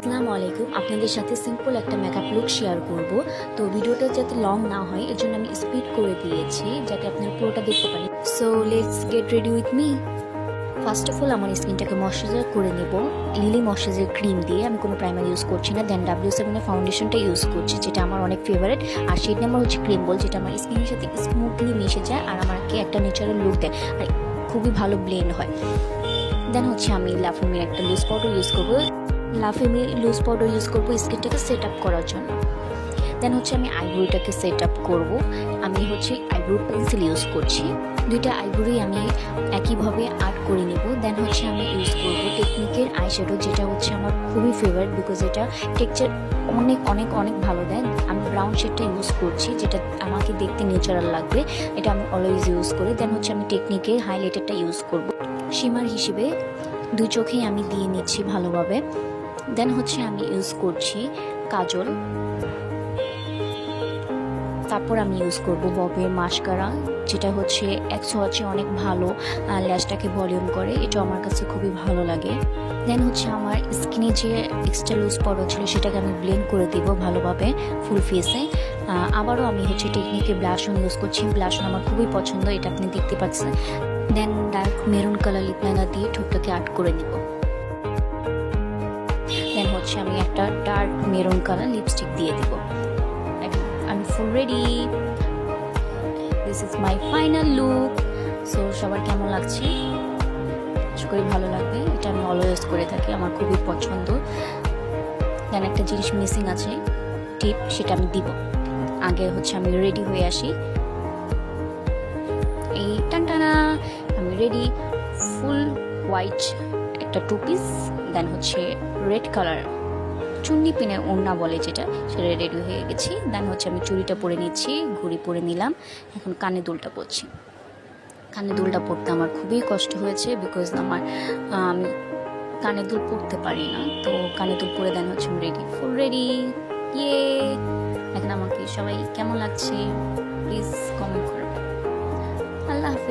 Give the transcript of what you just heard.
আসসালামু আলাইকুম। আপনাদের সাথে সিম্পল একটা মেকআপ লুক শেয়ার করব। তো ভিডিওটা যাতে লং না হয় এর জন্য আমি স্পিড করে দিয়েছি যাতে আপনারা পুরোটা দেখতে পারেন। So let's get ready with me. First of all আমার স্কিনটাকে ময়শ্চারাইজার করে নেব লিলি ময়শ্চারাইজার ক্রিম দিয়ে। আমি কোনো প্রাইমার ইউজ করছি না। দেন W7 এর ফাউন্ডেশনটা ইউজ করছি যেটা আমার অনেক ফেভারিট। আর শেড নাম্বার হচ্ছে ক্রিম বল, যেটা আমার স্কিনের সাথে স্মুথলি মিশে যায় আর আমাকে একটা ন্যাচারাল লুক দেয় আর খুবই ভালো ব্লেন্ড হয়। দেন হচ্ছে আমি লাফামির একটা লুজ পাউডার ইউজ করবো। লুজ পাউডার ইউজ করবো স্কিনটাকে সেট আপ করার জন্য। দেন হচ্ছে আমি আইব্রোটাকে সেট আপ করবো। আমি হচ্ছে আইব্রো পেন্সিল ইউজ করছি। দুইটা আইব্রোই আমি একইভাবে আর্ট করে নিব। দেন হচ্ছে আমি ইউজ করবো টেকনিকের আইশ্যাডো, যেটা হচ্ছে আমার খুবই ফেভারিট বিকজ এটা টেক্সচার অনেক অনেক অনেক ভালো দেয়। আমি ব্রাউন শেডটা ইউজ করছি যেটা আমাকে দেখতে ন্যাচারাল লাগবে, এটা আমি অলওয়েজ ইউজ করি। দেন হচ্ছে আমি টেকনিকের হাইলাইটারটা ইউজ করব শিমার হিসেবে, দুই চোখেই আমি দিয়ে নিচ্ছি ভালোভাবে। দেন হচ্ছে আমি ইউজ করছি কাজল। তারপর আমি ইউজ করব ববের মাস্কারা, যেটা হচ্ছে একশো অনেক ভালো ল্যাশটাকে ভলিউম করে, এটা আমার কাছে খুবই ভালো লাগে। দেন হচ্ছে আমার স্কিনে যে এক্সট্রা লুজ পাউডার ছিল সেটাকে আমি ব্লেন্ড করে দিব ভালোভাবে ফুল ফেসে। আবারও আমি হচ্ছে টেকনিকে ব্লাশন ইউজ করছি। ব্লাশন আমার খুবই পছন্দ, এটা আপনি দেখতে পাচ্ছেন। Then dark maroon colour lip liner দিয়ে ঠোঁটটাকে আর্ট করে নিব। দেন হচ্ছে আমি একটা ডার্ক মেরুন কালার লিপস্টিক দিয়ে দিব। আমি full ready. This is my final look. So সবার কেমন লাগছে? আশা করি ভালো লাগবে। এটা আমি অলওয়েজ করে থাকি, আমার খুবই পছন্দ। দেন একটা জিনিস মিসিং আছে টিপ, সেটা আমি দিব। আগে হচ্ছে আমি রেডি হয়ে আসি। এই টানটানা আমি রেডি। ফুল হোয়াইট একটা টু পিস, দেন হচ্ছে রেড কালার চুন্নি পিনের ওড়না বলে যেটা, সেটা রেডি হয়ে গেছি। দেন হচ্ছে আমি চুড়িটা পরে নিচ্ছি, ঘুড়ি পরে নিলাম। এখন কানে দুলটা পরছি। কানে দুলটা পরতে আমার খুবই কষ্ট হয়েছে বিকজ আমি কানে দুল পরতে পারি না। তো কানে দুল পরে দেন হচ্ছে আমি রেডি, ফুল রেডি। ইয়ে, এখন আমাকে সবাই কেমন লাগছে প্লিজ কমেন্ট করবেন। আল্লাহ হাফিজ।